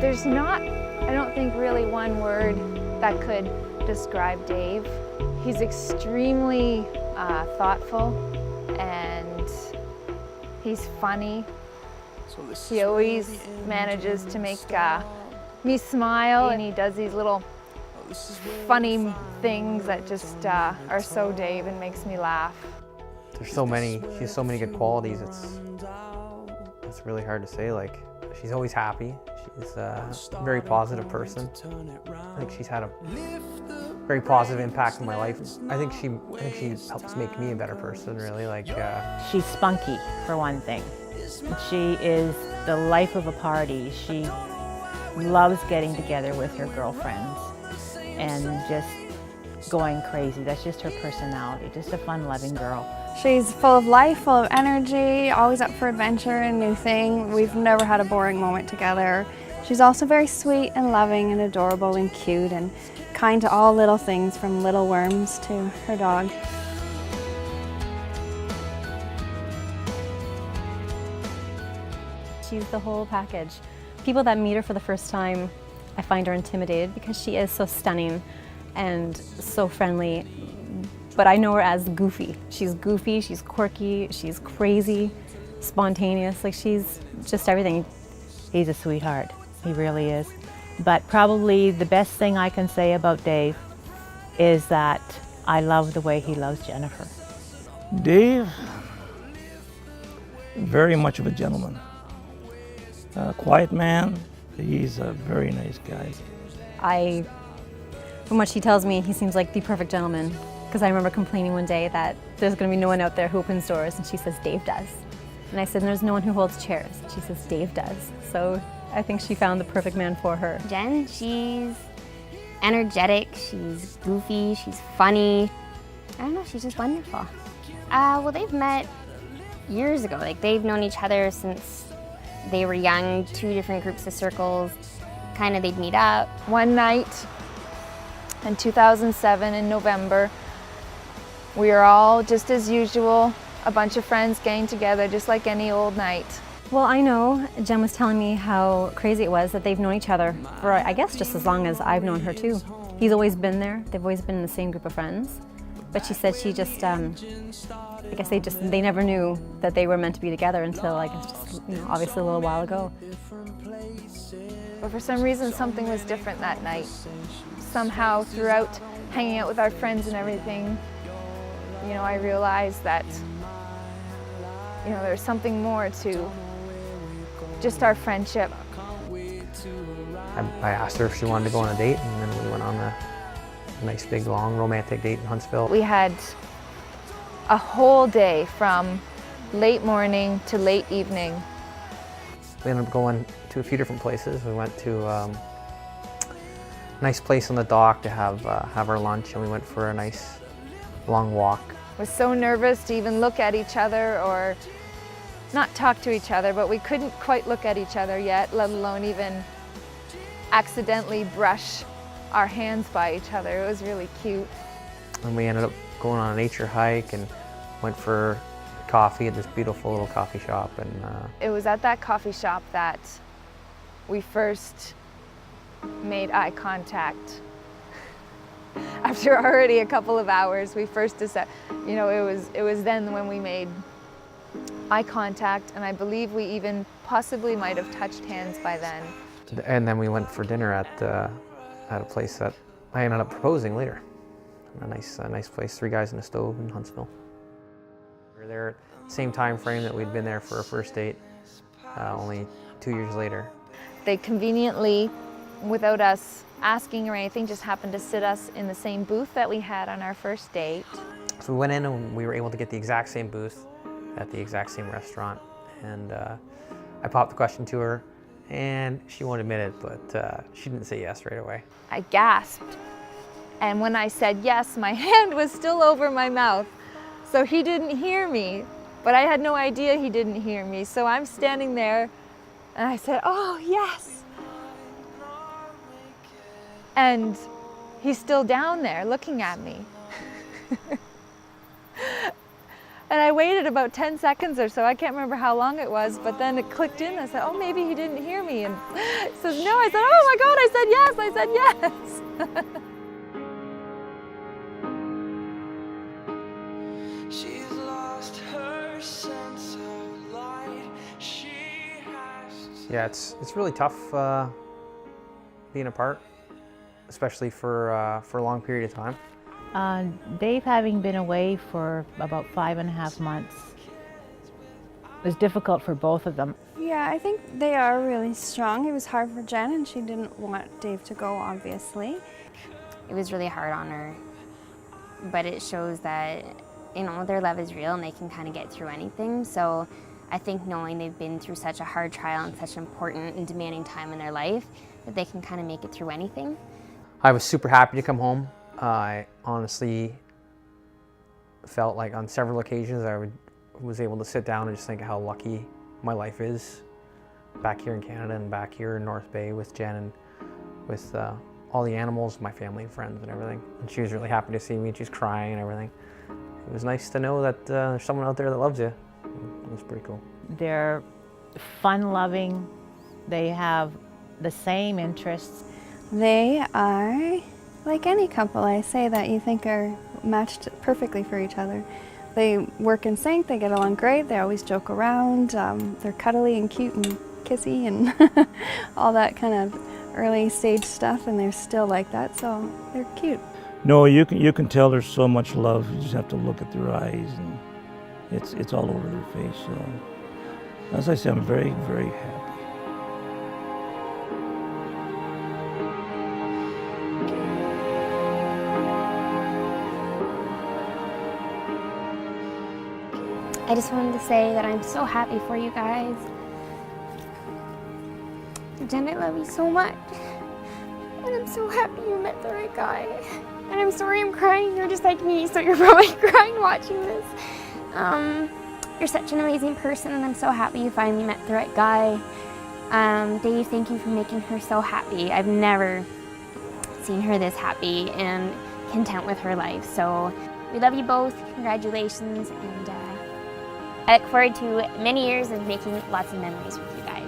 There's not, I don't think, really one word that could describe Dave. He's extremely thoughtful, and he's funny. He always manages to make me smile, and he does these little funny things that just are so Dave and makes me laugh. There's so many, she has so many good qualities, it's really hard to say. Like, she's always happy. She's a very positive person. I think she's had a very positive impact on my life. I think she helps make me a better person, really. Like, she's spunky, for one thing. She is the life of a party. She loves getting together with her girlfriends and just going crazy. That's just her personality, just a fun-loving girl. She's full of life, full of energy, always up for adventure and new thing. We've never had a boring moment together. She's also very sweet and loving and adorable and cute and kind to all little things, from little worms to her dog. She's the whole package. People that meet her for the first time, I find her intimidated because she is so stunning and so friendly. But I know her as goofy. She's goofy, she's quirky, she's crazy, spontaneous. Like, she's just everything. He's a sweetheart. He really is. But probably the best thing I can say about Dave is that I love the way he loves Jennifer. Dave, very much of a gentleman. A quiet man. He's a very nice guy. From what she tells me, he seems like the perfect gentleman. Because I remember complaining one day that there's going to be no one out there who opens doors, and she says, Dave does. And I said, there's no one who holds chairs. And she says, Dave does. So I think she found the perfect man for her. Jen, she's energetic, she's goofy, she's funny. I don't know, she's just wonderful. Well, they've met years ago. Like, they've known each other since they were young, two different groups of circles. Kind of, they'd meet up. One night in 2007 in November, we were all, just as usual, a bunch of friends getting together just like any old night. Well, I know Jen was telling me how crazy it was that they've known each other for, I guess, just as long as I've known her too. He's always been there. They've always been in the same group of friends. But she said she just, I guess they never knew that they were meant to be together until, I guess, just, obviously a little while ago. But for some reason, something was different that night. Somehow, throughout hanging out with our friends and everything, I realized that, there's something more to just our friendship. I asked her if she wanted to go on a date, and then we went on a nice big long romantic date in Huntsville. We had a whole day from late morning to late evening. We ended up going to a few different places. We went to a nice place on the dock to have our lunch, and we went for a nice long walk. I was so nervous to even look at each other, or not talk to each other, but we couldn't quite look at each other yet, let alone even accidentally brush our hands by each other. It was really cute. And we ended up going on a nature hike and went for coffee at this beautiful little coffee shop. And it was at that coffee shop that we first made eye contact. After already a couple of hours, we first decided, it was then when we made eye contact, and I believe we even possibly might have touched hands by then. And then we went for dinner at a place that I ended up proposing later. A nice place, 3 guys in a stove in Huntsville. We were there at the same time frame that we'd been there for a first date, only 2 years later. They conveniently, without us asking or anything, just happened to sit us in the same booth that we had on our first date. So we went in and we were able to get the exact same booth at the exact same restaurant. And I popped the question to her, and she won't admit it, but she didn't say yes right away. I gasped, and when I said yes, my hand was still over my mouth. So he didn't hear me, but I had no idea he didn't hear me. So I'm standing there, and I said, oh, yes. And he's still down there looking at me. And I waited about 10 seconds or so. I can't remember how long it was, but then it clicked in. I said, oh, maybe he didn't hear me. And he says, no. I said, oh my God, I said yes. I said yes. She's lost her sense of light. She has Yeah, it's really tough being apart, especially for a long period of time. Dave having been away for about 5.5 months was difficult for both of them. Yeah, I think they are really strong. It was hard for Jen, and she didn't want Dave to go, obviously. It was really hard on her, but it shows that, you know, their love is real and they can kind of get through anything. So I think knowing they've been through such a hard trial and such an important and demanding time in their life, that they can kind of make it through anything. I was super happy to come home. I honestly felt like on several occasions I was able to sit down and just think how lucky my life is back here in Canada and back here in North Bay with Jen and with all the animals, my family and friends and everything. And she was really happy to see me. She was crying and everything. It was nice to know that there's someone out there that loves you. It was pretty cool. They're fun-loving. They have the same interests. They are like any couple, I say, that you think are matched perfectly for each other. They work in sync, they get along great, they always joke around, they're cuddly and cute and kissy and all that kind of early stage stuff, and they're still like that, so they're cute. No, you can tell there's so much love. You just have to look at their eyes, and it's all over their face. So, as I say, I'm very, very happy. I just wanted to say that I'm so happy for you guys. Jen, I love you so much. And I'm so happy you met the right guy. And I'm sorry I'm crying. You're just like me, so you're probably crying watching this. You're such an amazing person, and I'm so happy you finally met the right guy. Dave, thank you for making her so happy. I've never seen her this happy and content with her life. So we love you both. Congratulations. And I look forward to many years of making lots of memories with you guys.